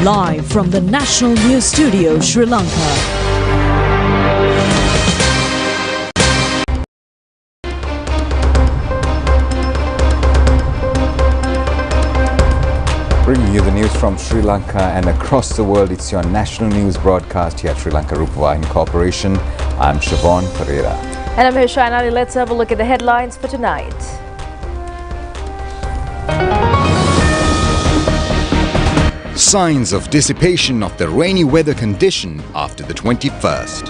Live from the National News Studio, Sri Lanka. Bringing you the news from Sri Lanka and across the world, it's your national news broadcast here at ChannelEye Rupavahini Corporation. I'm Siobhan Pereira. And I'm Hishanali. Let's have a look at the headlines for tonight. Signs of dissipation of the rainy weather condition after the 21st.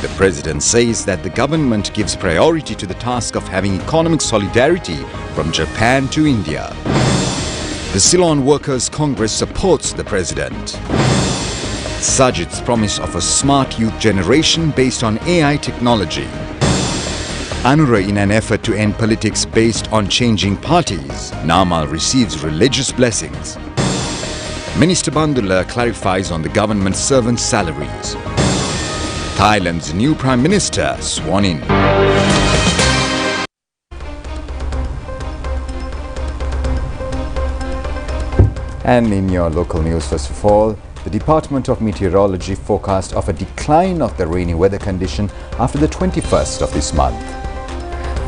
The President says that the government gives priority to the task of having economic solidarity from Japan to India. The Ceylon Workers' Congress supports the President. Sajid's promise of a smart youth generation based on AI technology. Anura in an effort to end politics based on changing parties. Namal receives religious blessings. Minister Bandula clarifies on the government servants' salaries. Thailand's new Prime Minister sworn in. And in your local news, first of all, the Department of Meteorology forecast of a decline of the rainy weather condition after the 21st of this month.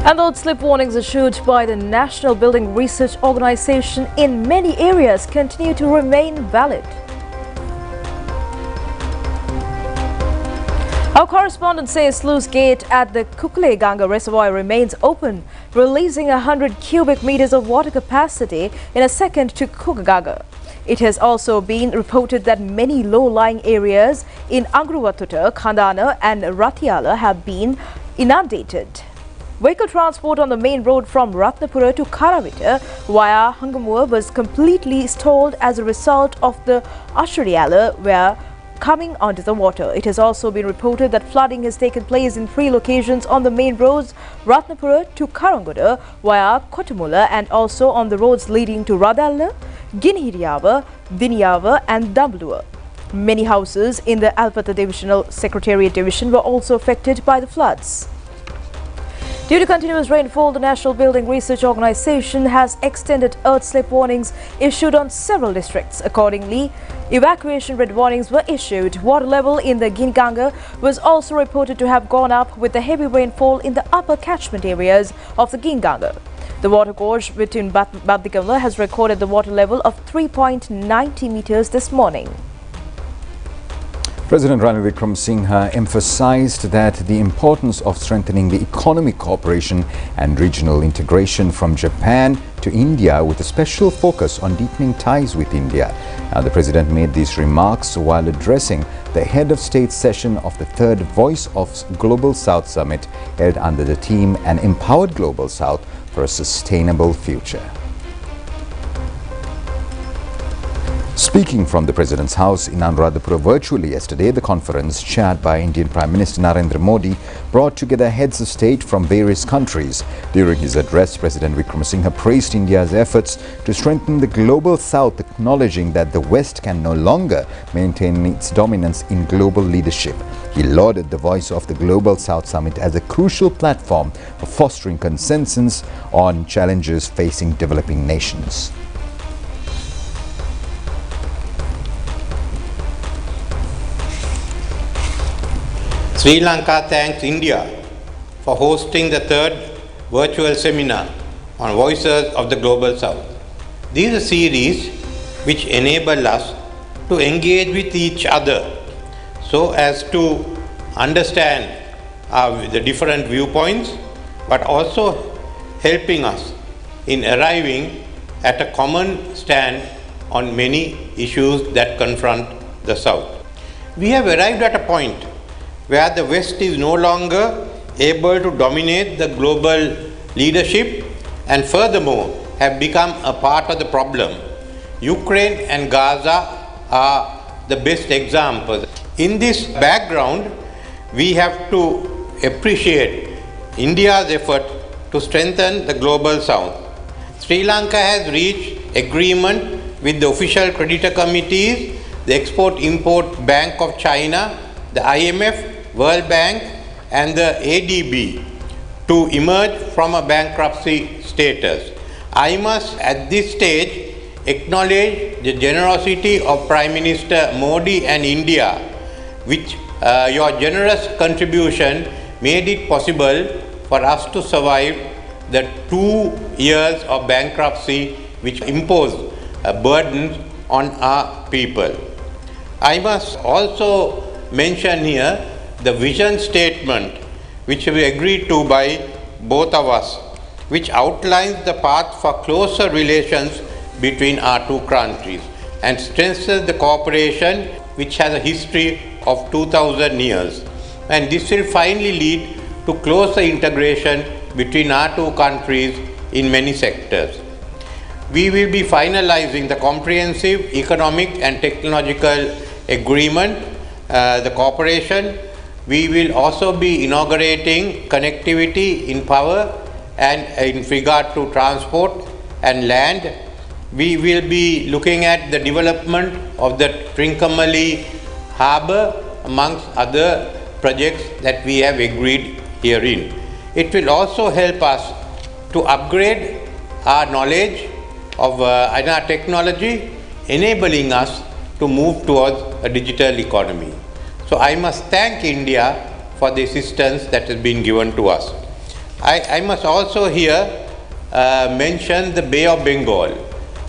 And those slip warnings issued by the National Building Research Organization in many areas continue to remain valid. Our correspondent says sluice gate at the Kukle Ganga reservoir remains open, releasing 100 cubic meters of water capacity in a second to Kukaganga. It has also been reported that many low-lying areas in Angruvatutta, Khandana and Ratiala have been inundated. Vehicle transport on the main road from Ratnapura to Karavita via Hangamur was completely stalled as a result of the Ashariala were coming onto the water. It has also been reported that flooding has taken place in 3 locations on the main roads Ratnapura to Karangoda via Kotamula and also on the roads leading to Radalla, Ginhiriava, Diniyava and Damblua. Many houses in the Alpata Divisional Secretariat Division were also affected by the floods. Due to continuous rainfall, the National Building Research Organization has extended earth slip warnings issued on several districts. Accordingly, evacuation red warnings were issued. Water level in the Ginganga was also reported to have gone up with the heavy rainfall in the upper catchment areas of the Ginganga. The water gorge between Baddikamla has recorded the water level of 3.90 meters this morning. President Ranil Wickremesinghe emphasized that the importance of strengthening the economic cooperation and regional integration from Japan to India with a special focus on deepening ties with India. Now, the President made these remarks while addressing the Head of State session of the 3rd Voice of Global South Summit held under the theme An Empowered Global South for a Sustainable Future. Speaking from the President's house in Anuradhapura virtually yesterday, the conference, chaired by Indian Prime Minister Narendra Modi, brought together heads of state from various countries. During his address, President Wickremesinghe praised India's efforts to strengthen the global south, acknowledging that the West can no longer maintain its dominance in global leadership. He lauded the Voice of the Global South Summit as a crucial platform for fostering consensus on challenges facing developing nations. Sri Lanka thanks India for hosting the 3rd virtual seminar on Voices of the Global South. This is a series which enable us to engage with each other so as to understand the different viewpoints, but also helping us in arriving at a common stand on many issues that confront the South. We have arrived at a point where the West is no longer able to dominate the global leadership and furthermore have become a part of the problem. Ukraine and Gaza are the best examples. In this background, we have to appreciate India's effort to strengthen the global South. Sri Lanka has reached agreement with the official creditor committees, the Export-Import Bank of China, the IMF, World Bank and the ADB to emerge from a bankruptcy status. I must at this stage acknowledge the generosity of Prime Minister Modi and India, which your generous contribution made it possible for us to survive the 2 years of bankruptcy which imposed burdens on our people. I must also mention here the vision statement which we agreed to by both of us, which outlines the path for closer relations between our two countries and strengthens the cooperation which has a history of 2000 years. And this will finally lead to closer integration between our two countries in many sectors. We will be finalizing the comprehensive economic and technological agreement, the cooperation. We will also be inaugurating connectivity in power and in regard to transport and land. We will be looking at the development of the Trincomalee harbour amongst other projects that we have agreed herein. It will also help us to upgrade our knowledge of our technology, enabling us to move towards a digital economy. So I must thank India for the assistance that has been given to us. I must also here mention the Bay of Bengal.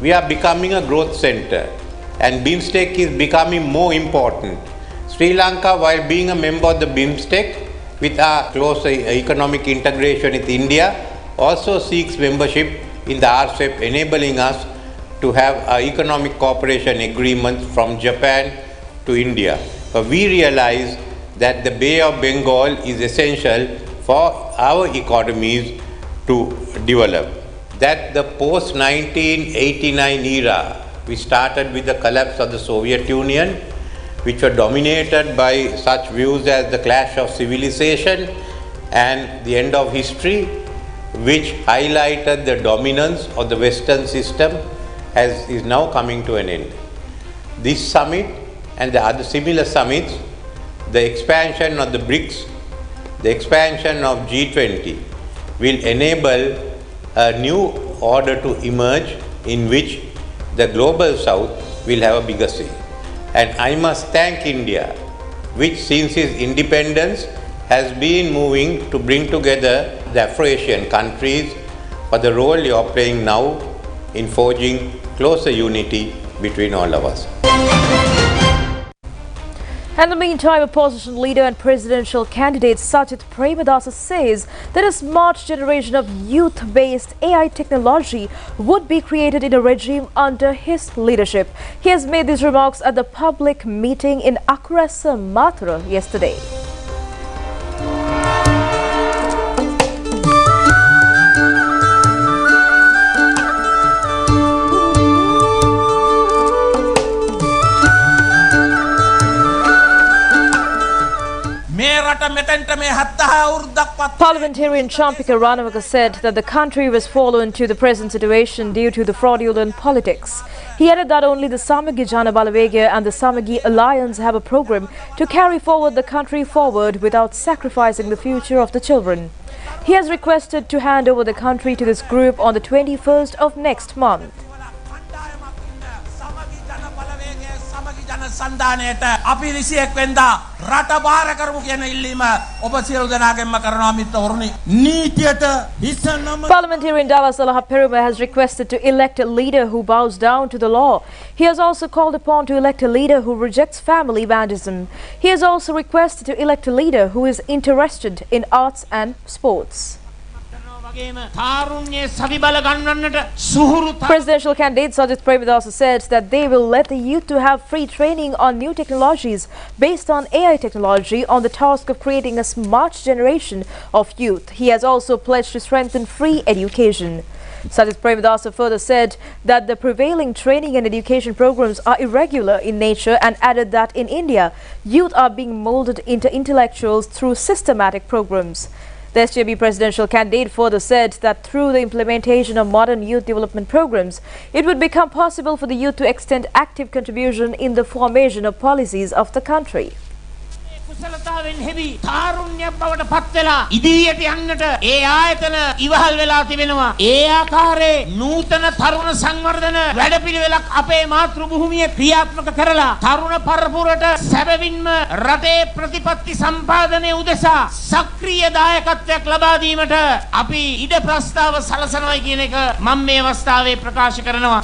We are becoming a growth center and BIMSTEC is becoming more important. Sri Lanka, while being a member of the BIMSTEC with our close economic integration with India, also seeks membership in the RCEP, enabling us to have economic cooperation agreements from Japan to India. But we realize that the Bay of Bengal is essential for our economies to develop. That the post-1989 era, we started with the collapse of the Soviet Union, which were dominated by such views as the clash of civilization and the end of history, which highlighted the dominance of the Western system, is now coming to an end. This summit and the other similar summits, the expansion of the BRICS, the expansion of G20 will enable a new order to emerge in which the global south will have a bigger say. And I must thank India, which since its independence has been moving to bring together the Afro-Asian countries for the role you are playing now in forging closer unity between all of us. In the meantime, opposition leader and presidential candidate Sajith Premadasa says that a smart generation of youth-based AI technology would be created in a regime under his leadership. He has made these remarks at the public meeting in Akurasa, Mathura yesterday. Parliamentarian Champika Ranawaka said that the country was fallen to the present situation due to the fraudulent politics. He added that only the Samagi Jana Balavegya and the Samagi Alliance have a program to carry forward the country forward without sacrificing the future of the children. He has requested to hand over the country to this group on the 21st of next month. Parliamentarian Dava Salaha Peruma has requested to elect a leader who bows down to the law. He has also called upon to elect a leader who rejects family vandalism. He has also requested to elect a leader who is interested in arts and sports. Presidential candidate Sajith Premadasa said that they will let the youth to have free training on new technologies based on AI technology on the task of creating a smart generation of youth. He has also pledged to strengthen free education. Sajith Premadasa further said that the prevailing training and education programs are irregular in nature and added that in India, youth are being molded into intellectuals through systematic programs. The SJB presidential candidate further said that through the implementation of modern youth development programs, it would become possible for the youth to extend active contribution in the formation of policies of the country. කුසලතාවෙන් හෙබි තාරුණ්‍යයක් බවට පත් වෙලා ඉදිරියට යන්නට ඒ ආයතන ඉවහල් වෙලා තිබෙනවා. ඒ ආකාරයේ නූතන තරුණ සංවර්ධන වැඩපිළිවෙලක් අපේ මාතෘ භූමියේ ක්‍රියාත්මක කරලා තරුණ පරපුරට සැබවින්ම රටේ ප්‍රතිපත්ති සම්පාදනයේ උදෙසා සක්‍රීය දායකත්වයක් ලබා දීමට අපි ඉඩ ප්‍රස්තාව සලසනවා කියන එක මම මේ අවස්ථාවේ ප්‍රකාශ කරනවා.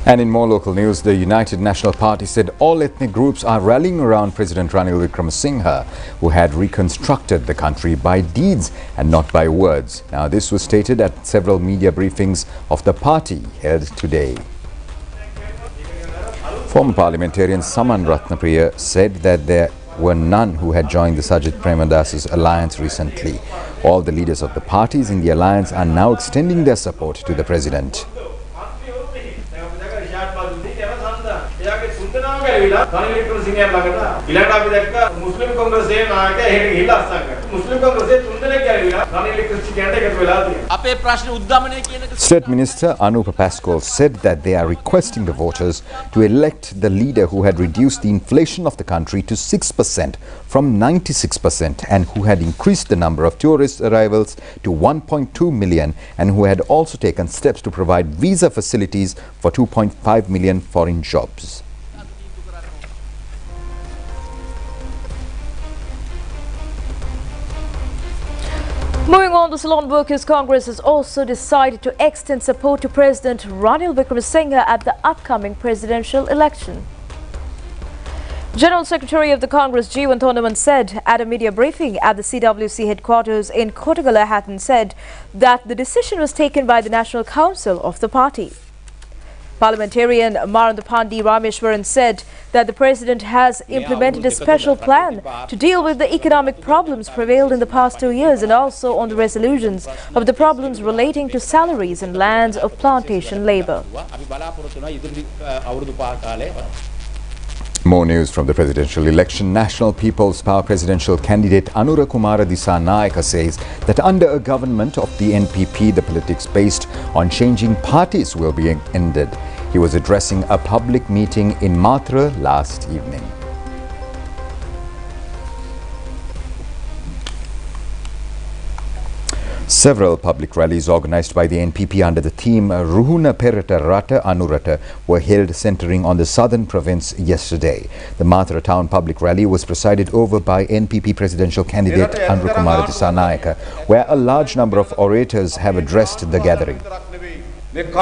And in more local news, the United National Party said all ethnic groups are rallying around President Ranil Wickremesinghe, who had reconstructed the country by deeds and not by words. Now, this was stated at several media briefings of the party held today. Former parliamentarian Saman Ratnapriya said that there were none who had joined the Sajid Premadas's alliance recently. All the leaders of the parties in the alliance are now extending their support to the president. State Minister Anupa Pascal said that they are requesting the voters to elect the leader who had reduced the inflation of the country to 6% from 96% and who had increased the number of tourist arrivals to 1.2 million and who had also taken steps to provide visa facilities for 2.5 million foreign jobs. Moving on, the Ceylon Workers' Congress has also decided to extend support to President Ranil Wickremesinghe at the upcoming presidential election. General Secretary of the Congress Jeevan Thondaman said at a media briefing at the CWC headquarters in Kotagala, Hatton, said that the decision was taken by the National Council of the party. Parliamentarian Marandapandi Rameshwaran said that the President has implemented a special plan to deal with the economic problems prevailed in the past 2 years and also on the resolutions of the problems relating to salaries and lands of plantation labour. More news from the presidential election. National People's Power presidential candidate Anura Kumara Dissanayake says that under a government of the NPP, the politics based on changing parties will be ended. He was addressing a public meeting in Matra last evening. Several public rallies organized by the NPP under the theme Ruhuna Perata Rata Anurata were held centering on the southern province yesterday. The Matra town public rally was presided over by NPP presidential candidate Anura Kumara Dissanayake, where a large number of orators have addressed the gathering. Presidential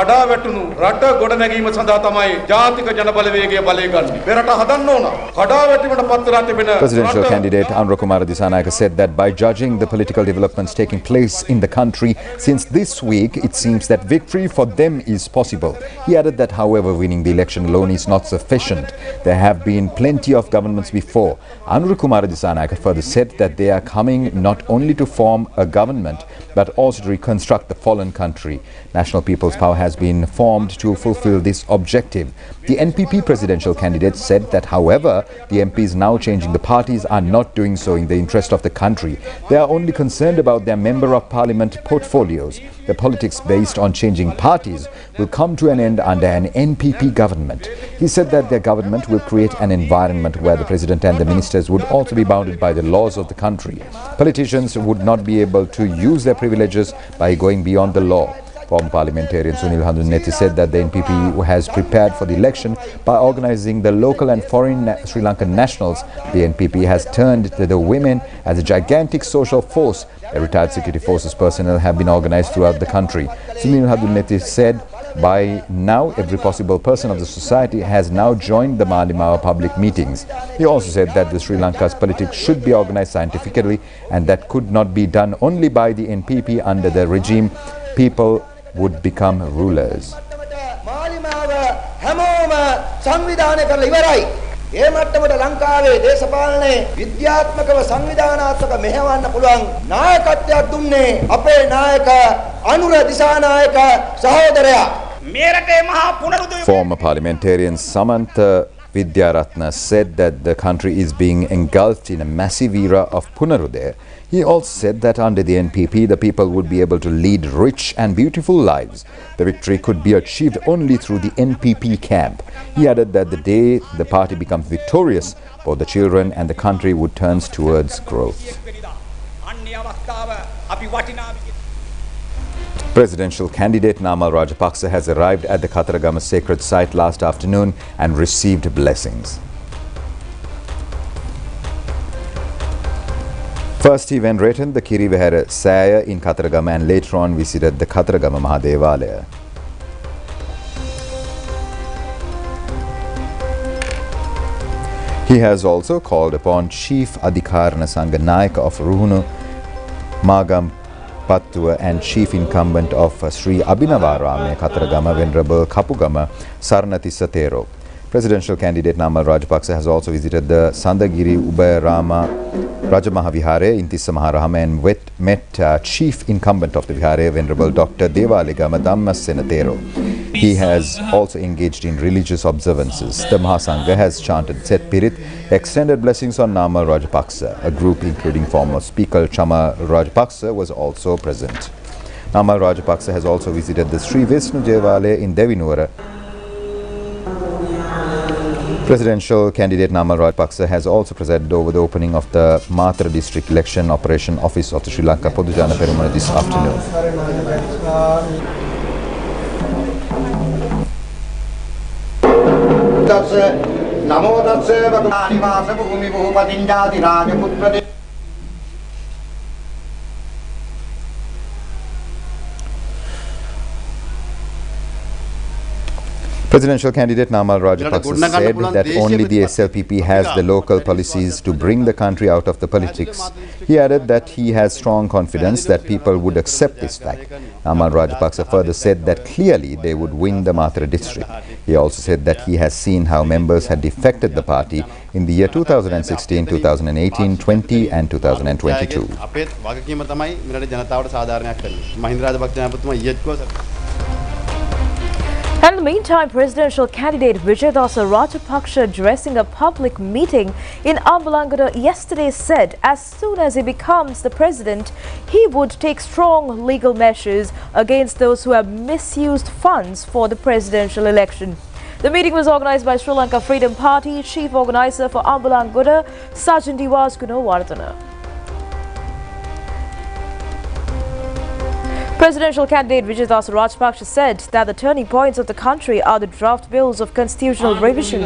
candidate Anura Kumara Dissanayake said that by judging the political developments taking place in the country since this week, it seems that victory for them is possible. He added that, however, winning the election alone is not sufficient. There have been plenty of governments before. Anura Kumara Dissanayake further said that they are coming not only to form a government but also to reconstruct the fallen country. National People's Power has been formed to fulfill this objective. The NPP presidential candidate said that, however, the MPs now changing the parties are not doing so in the interest of the country. They are only concerned about their member of parliament portfolios. The politics based on changing parties will come to an end under an NPP government. He said that their government will create an environment where the president and the ministers would also be bounded by the laws of the country. Politicians would not be able to use their privileges by going beyond the law. Former parliamentarian Sunil Handuneti said that the NPP has prepared for the election by organizing the local and foreign Sri Lankan nationals. The NPP has turned to the women as a gigantic social force. The retired security forces personnel have been organized throughout the country. Sunil Handuneti said by now every possible person of the society has now joined the Malimawa public meetings. He also said that the Sri Lanka's politics should be organized scientifically and that could not be done only by the NPP. Under the regime, people would become rulers. Former parliamentarian Samantha Vidyaratna said that the country is being engulfed in a massive era of Punarudaya. He also said that under the NPP, the people would be able to lead rich and beautiful lives. The victory could be achieved only through the NPP camp. He added that the day the party becomes victorious, both the children and the country would turn towards growth. Presidential candidate Namal Rajapaksa has arrived at the Kataragama sacred site last afternoon and received blessings. First, he went written the Kirivihara Saya in Kataragama and later on visited the Kataragama Mahadevalaya. He has also called upon Chief Adhikarana Sangha Nayaka of Ruhunu, Magam Pattua and Chief Incumbent of Sri Abhinavarame Kataragama Venerable Kapugama Sarnathissa Thero. Presidential candidate Namal Rajapaksa has also visited the Sandagiri Ubayarama Rajamahavihare in Tissa Maharahama and met Chief Incumbent of the Vihare Venerable Dr. Devaligama Dhammasenatero. He has also engaged in religious observances. The Mahasangha has chanted Set Pirit, extended blessings on Namal Rajapaksa. A group including former Speaker Chama Rajapaksa was also present. Namal Rajapaksa has also visited the Sri Vishnu Devalaya in Devinuwara. Presidential candidate Namal Rajapaksa has also presided over the opening of the Matra District Election Operation Office of the Sri Lanka Podujana Perumana this afternoon. Presidential candidate Namal Rajapaksa said that only the SLPP has the local policies to bring the country out of the politics. He added that he has strong confidence that people would accept this fact. Namal Rajapaksa further said that clearly they would win the Matra district. He also said that he has seen how members had defected the party in the year 2016, 2018, 20 and 2022. And in the meantime, presidential candidate Vijayadasa Rajapaksa, addressing a public meeting in Ambalangada yesterday, said as soon as he becomes the president, he would take strong legal measures against those who have misused funds for the presidential election. The meeting was organized by Sri Lanka Freedom Party chief organizer for Ambalangada, Sergeant Diwas Gunawardana. Presidential candidate Vijayadasa Rajapaksa said that the turning points of the country are the draft bills of constitutional revision,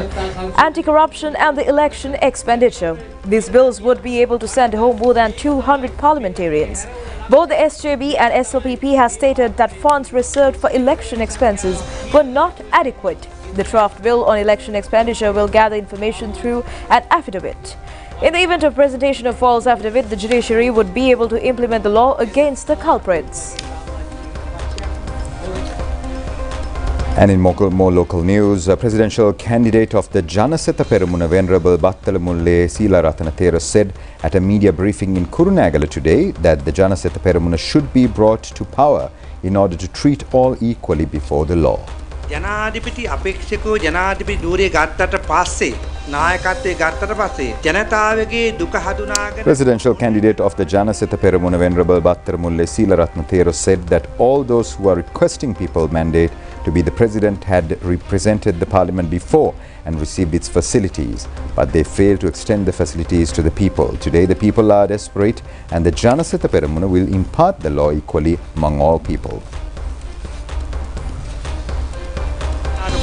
anti-corruption and the election expenditure. These bills would be able to send home more than 200 parliamentarians. Both the SJB and SLPP has stated that funds reserved for election expenses were not adequate. The draft bill on election expenditure will gather information through an affidavit. In the event of presentation of false affidavit, the judiciary would be able to implement the law against the culprits. And in more local news, presidential candidate of the Janaseta Perumuna Venerable Battalamulle Seelaratana Thero said at a media briefing in Kurunegala today that the Janaseta Perumuna should be brought to power in order to treat all equally before the law. ජනාධිපති අපේක්ෂකව ජනාධිපති ධූරය ගත්තට පස්සේ නායකත්වයේ ගත්තට පස්සේ ජනතාවගේ දුක හඳුනාගෙන Presidential candidate of the Janaseta Perumuna Venerable Battaramulle Seelaratana Thero said that all those who are requesting people mandate to be the president had represented the parliament before and received its facilities, but they failed to extend the facilities to the people. Today the people are desperate and the Janaseta Perumuna will impart the law equally among all people.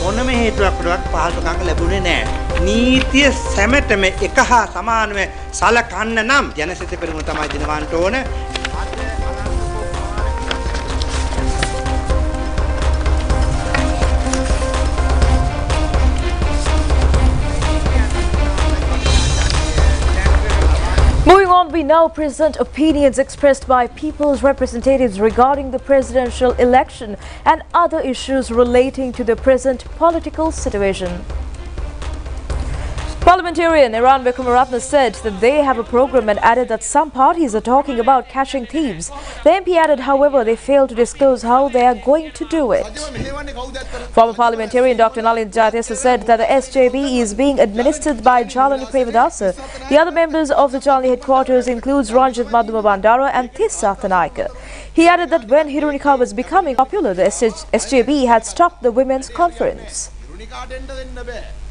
මොනම හේතුවක්වත් පහසුකම් ලැබුණේ නැහැ. නීතිය සැමටම එක හා සමානව සලකන්න නම් ජනසිත පෙරමුණ තමයි දිනවන්ට ඕන. Moving on, we now present opinions expressed by people's representatives regarding the presidential election and other issues relating to the present political situation. Parliamentarian Iran Vikramaratne said that they have a program and added that some parties are talking about catching thieves. The MP added, however, they failed to disclose how they are going to do it. Former parliamentarian Dr. Namal said that the SJB is being administered by Jalani Prevadasa. The other members of the Jalani headquarters includes Ranjit Madhuma Bandara and Tissa Thanaika. He added that when Hirunika was becoming popular, the SJB had stopped the women's conference.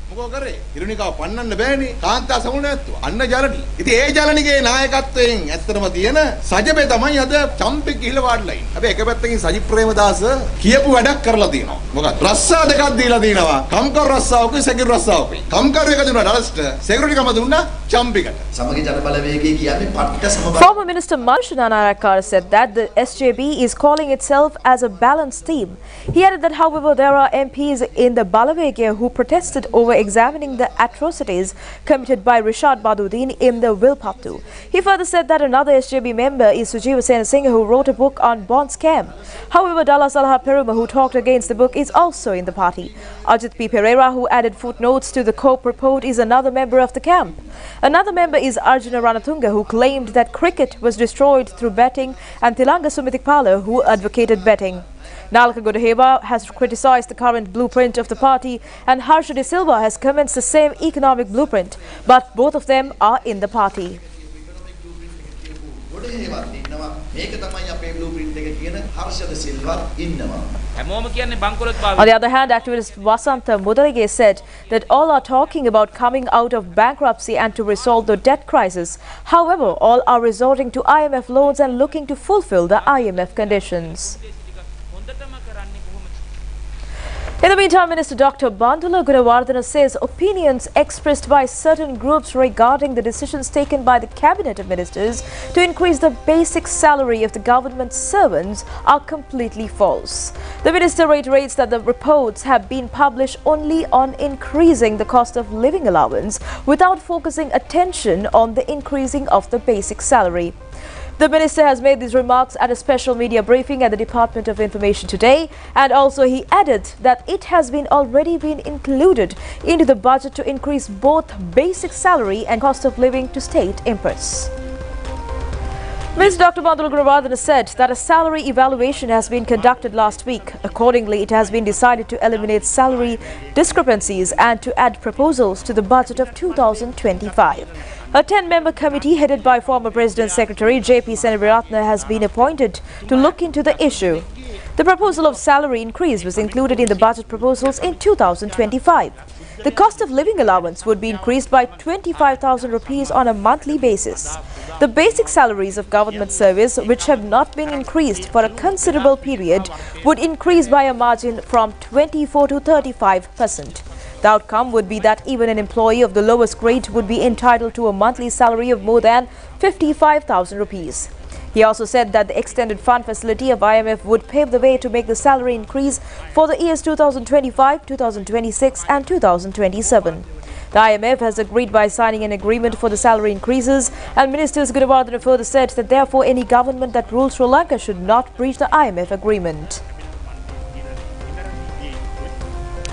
මොකෝ කරේ හිරුනිකාව පන්නන්න බෑනේ කාන්තා සමුණ නැත්තුව අන්න ජලනි ඉතින් ඒ ජලනිගේ නායකත්වයෙන් ඇත්තටම තියෙන සජබේ තමයි අද චම්පික් ගිහිල්ලා වාඩිලා ඉන්නේ හැබැයි එක පැත්තකින් සජිත් ප්‍රේමදාස කියපු වැඩක් කරලා තියෙනවා මොකක්ද රස්සා දෙකක් දීලා දිනවා කම්කරු රස්සාවකුයි සෙකියුරි රස්සාවකුයි කම්කරු එක දුන්නා ඩලස්ට සෙකියුරිටි කම දුන්නා චම්පිකට සමගි ජනබලවේගය කියන්නේ පට්ට සමබල. Former Minister Marshan Narakar said that the SJB is calling itself as a balanced team. He added that, however, there are MPs in the Balavegya who protested over examining the atrocities committed by Rishad Baduddin in the Wilpattu. He further said that another SJB member is Sujiva Sen Singh, who wrote a book on bond scam. However, Dalla Salha Peruma, who talked against the book, is also in the party. Ajit P. Pereira, who added footnotes to the COPE report, is another member of the camp. Another member is Arjuna Ranatunga, who claimed that cricket was destroyed through betting, and Tilanga Sumitikpala, who advocated betting. Nalaka Godaheva has criticized the current blueprint of the party, and Harsha De Silva has commenced the same economic blueprint, but both of them are in the party. On the other hand, activist Vasantha Mudalige said that all are talking about coming out of bankruptcy and to resolve the debt crisis. However, all are resorting to IMF loans and looking to fulfill the IMF conditions. In the meantime, Minister Dr. Bandula Gunawardena says opinions expressed by certain groups regarding the decisions taken by the Cabinet of Ministers to increase the basic salary of the government servants are completely false. The minister reiterates that the reports have been published only on increasing the cost of living allowance without focusing attention on the increasing of the basic salary. The minister has made these remarks at a special media briefing at the Department of Information today, and also he added that it has already been included into the budget to increase both basic salary and cost of living to state inputs. Ms. Dr. Bandula Gunawardena said that a salary evaluation has been conducted last week. Accordingly, it has been decided to eliminate salary discrepancies and to add proposals to the budget of 2025. A 10-member committee headed by former President Secretary J.P. Senaviratne has been appointed to look into the issue. The proposal of salary increase was included in the budget proposals in 2025. The cost of living allowance would be increased by 25,000 rupees on a monthly basis. The basic salaries of government service, which have not been increased for a considerable period, would increase by a margin from 24 to 35%. The outcome would be that even an employee of the lowest grade would be entitled to a monthly salary of more than 55,000 rupees. He also said that the extended fund facility of IMF would pave the way to make the salary increase for the years 2025, 2026 and 2027. The IMF has agreed by signing an agreement for the salary increases, and Minister Gunawardena further said that therefore any government that rules Sri Lanka should not breach the IMF agreement.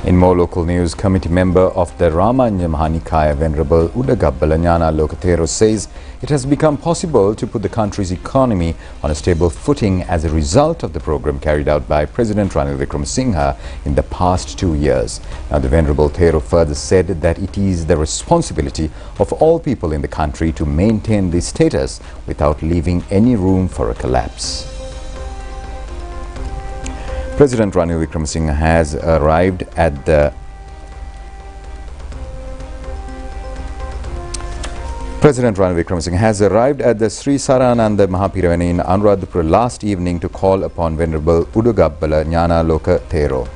In more local news, committee member of the Ramanya Mahanikaya Venerable Udagabbala Jnana Lokathero says it has become possible to put the country's economy on a stable footing as a result of the program carried out by President Ranil Wickremesinghe in the past 2 years. Now, the Venerable Thero further said that it is the responsibility of all people in the country to maintain this status without leaving any room for a collapse. President Ranil Wickremesinghe has arrived at the Sri Sarananda Mahapiravani in Anuradhapura last evening to call upon Venerable Udagabbala Jnana Lokathero.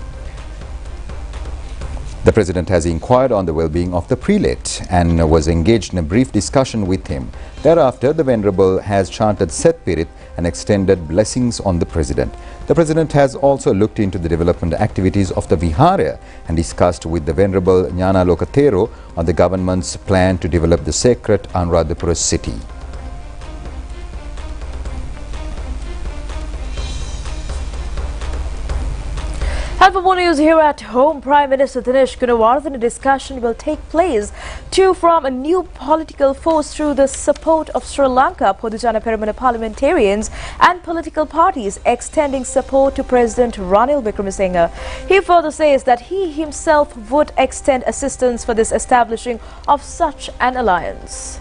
The President has inquired on the well-being of the prelate and was engaged in a brief discussion with him. Thereafter, the Venerable has chanted Set Pirit and extended blessings on the President. The President has also looked into the development activities of the Vihara and discussed with the Venerable Jnana Lokathero on the government's plan to develop the sacred Anuradhapura city. And for more news here at home, Prime Minister Dinesh Gunawardene discussion will take place to form a new political force through the support of Sri Lanka Podujana Peramana parliamentarians and political parties, extending support to President Ranil Wickremesinghe. He further says that he himself would extend assistance for this establishing of such an alliance.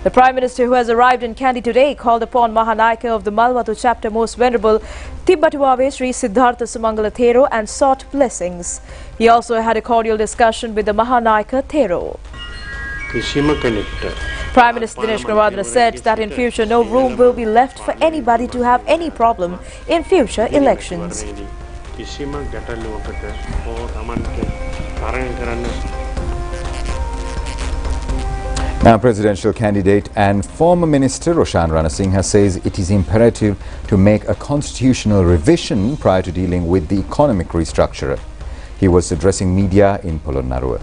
The Prime Minister, who has arrived in Kandy today, called upon Mahanayaka of the Malwatu chapter Most Venerable Tibbatuwave Sri Siddhartha Sumangala Thero and sought blessings. He also had a cordial discussion with the Mahanayaka Thero. Prime Minister Dinesh Gunawardene said that in future no room will be left for anybody to have any problem in future elections. Now, presidential candidate and former minister Roshan Ranasinghe says it is imperative to make a constitutional revision prior to dealing with the economic restructure. He was addressing media in Polonnaruwa.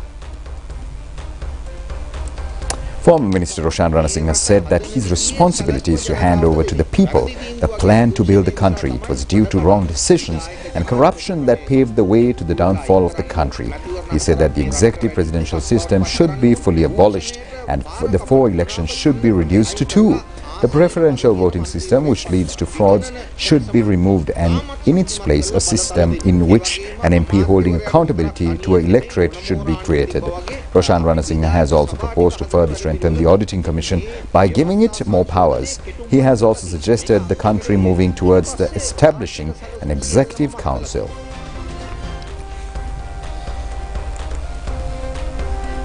Former Minister Roshan Ranasinghe said that his responsibility is to hand over to the people the plan to build the country. It was due to wrong decisions and corruption that paved the way to the downfall of the country. He said that the executive presidential system should be fully abolished and the 4 elections should be reduced to 2. The preferential voting system, which leads to frauds, should be removed and in its place a system in which an MP holding accountability to an electorate should be created. Roshan Ranasinghe has also proposed to further strengthen the Auditing Commission by giving it more powers. He has also suggested the country moving towards the establishing an executive council.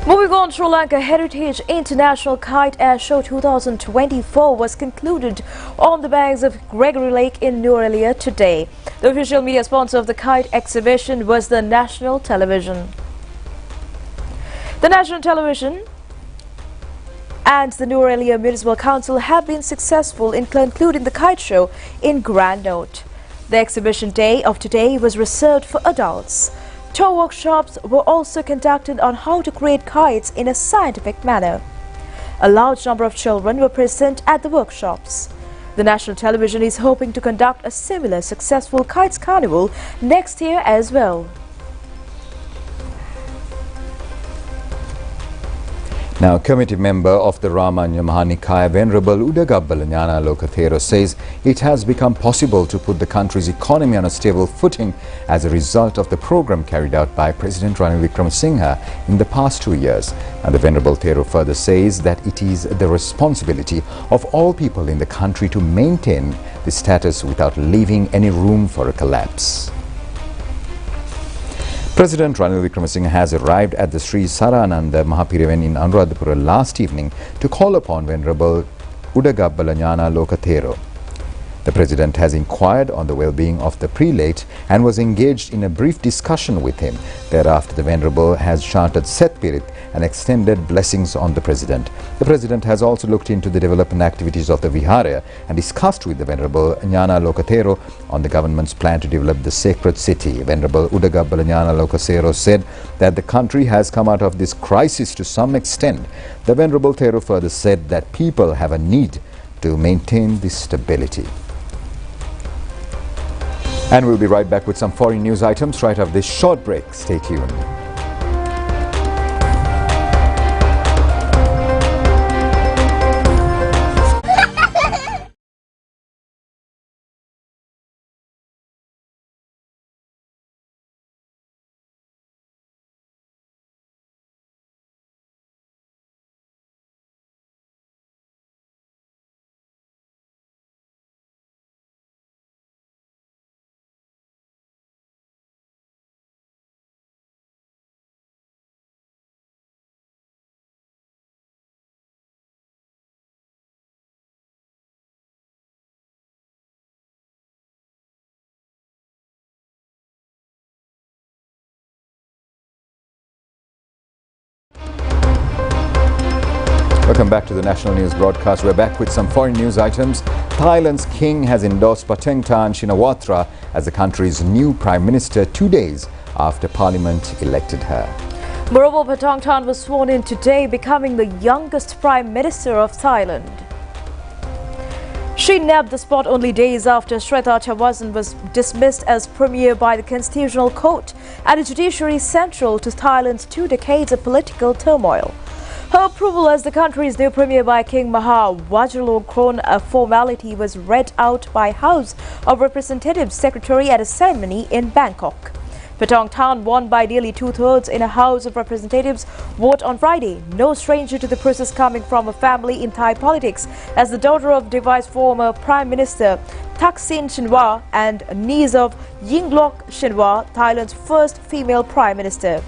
Moving on, Sri Lanka Heritage International Kite Air Show 2024 was concluded on the banks of Gregory Lake in Nuwara today. The official media sponsor of the kite exhibition was the National Television. The National Television and the Nuwara Municipal Council have been successful in concluding the kite show in grand note. The exhibition day of today was reserved for adults. Tour workshops were also conducted on how to create kites in a scientific manner. A large number of children were present at the workshops. The National Television is hoping to conduct a similar successful Kites Carnival next year as well. Now, committee member of the Ramanya Mahanikaya Venerable Udagabbalanyana Lokathero says it has become possible to put the country's economy on a stable footing as a result of the program carried out by President Ranil Wickremesinghe in the past 2 years. And the Venerable Thero further says that it is the responsibility of all people in the country to maintain the status without leaving any room for a collapse. President Ranil Wickremesinghe has arrived at the Sri Sarananda Mahapiriven in Anuradhapura last evening to call upon Venerable Udagabbalanyana Lokathero. The President has inquired on the well-being of the prelate and was engaged in a brief discussion with him. Thereafter, the Venerable has chanted Set Pirit and extended blessings on the President. The President has also looked into the development activities of the Vihara and discussed with the Venerable Nyana Lokathero on the government's plan to develop the sacred city. Venerable Udagabbalanyana Lokathero said that the country has come out of this crisis to some extent. The Venerable Thero further said that people have a need to maintain this stability. And we'll be right back with some foreign news items right after this short break. Stay tuned. Welcome back to the National News broadcast. We're back with some foreign news items. Thailand's king has endorsed Paetongtarn Shinawatra as the country's new Prime Minister 2 days after Parliament elected her. Moreover, Paetongtarn was sworn in today, becoming the youngest Prime Minister of Thailand. She nabbed the spot only days after Shweta Chawasan was dismissed as premier by the Constitutional Court and the judiciary central to Thailand's 2 decades of political turmoil. Her approval as the country's new premier by King Maha Vajiralongkorn, a formality, was read out by House of Representatives Secretary at a ceremony in Bangkok. Pattongtarn won by nearly 2/3 in a House of Representatives vote on Friday. No stranger to the process, coming from a family in Thai politics as the daughter of devised former Prime Minister Thaksin Shinawatra and niece of Yingluck Shinawatra, Thailand's first female Prime Minister.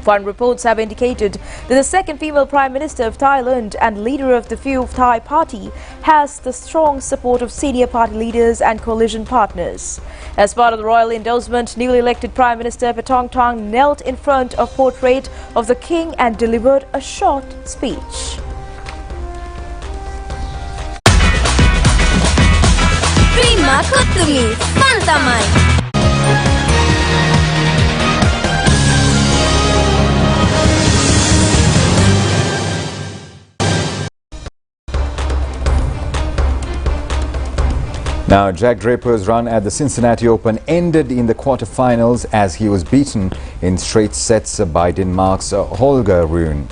Foreign reports have indicated that the second female Prime Minister of Thailand and leader of the Pheu Thai Party has the strong support of senior party leaders and coalition partners. As part of the royal endorsement, newly elected Prime Minister Pattongtarn knelt in front of portrait of the king and delivered a short speech. Prima Kutumi, Pantamai. Now, Jack Draper's run at the Cincinnati Open ended in the quarterfinals as he was beaten in straight sets by Denmark's Holger Rune.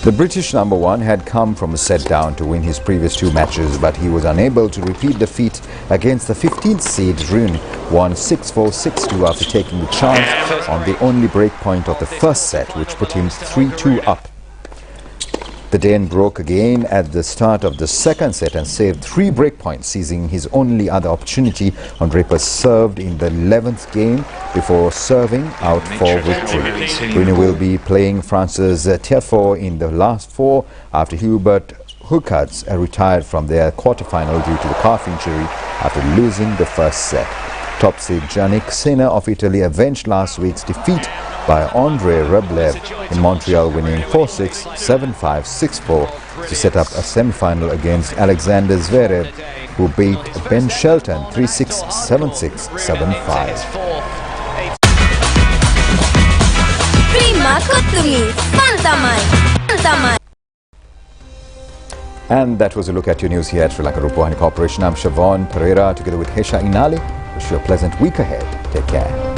The British number 1 had come from a set down to win his previous 2 matches, but he was unable to repeat the feat against the 15th seed. Rune won 6-4, 6-2 after taking the chance on the only break point of the first set, which put him 3-2 up. The Dane broke again at the start of the second set and saved 3 breakpoints, seizing his only other opportunity on Draper served in the 11th game before serving out for victory. Rune will be playing France's Tiafoe in the last 4 after Hubert Hurkacz retired from their quarterfinal due to the calf injury after losing the first set. Top seed Jannik Sinner of Italy avenged last week's defeat by Andrei Rublev in Montreal, winning 4-6, 7-5, 6-4 to set up a semi-final against Alexander Zverev, who beat Ben Shelton 3-6, 7-6, 7-5. Prima Kutumi, Pantamai. And that was a look at your news here at ChannelEye Rupavahini Corporation. I'm Siobhan Pereira together with Hesha Inali. Wish you a pleasant week ahead. Take care.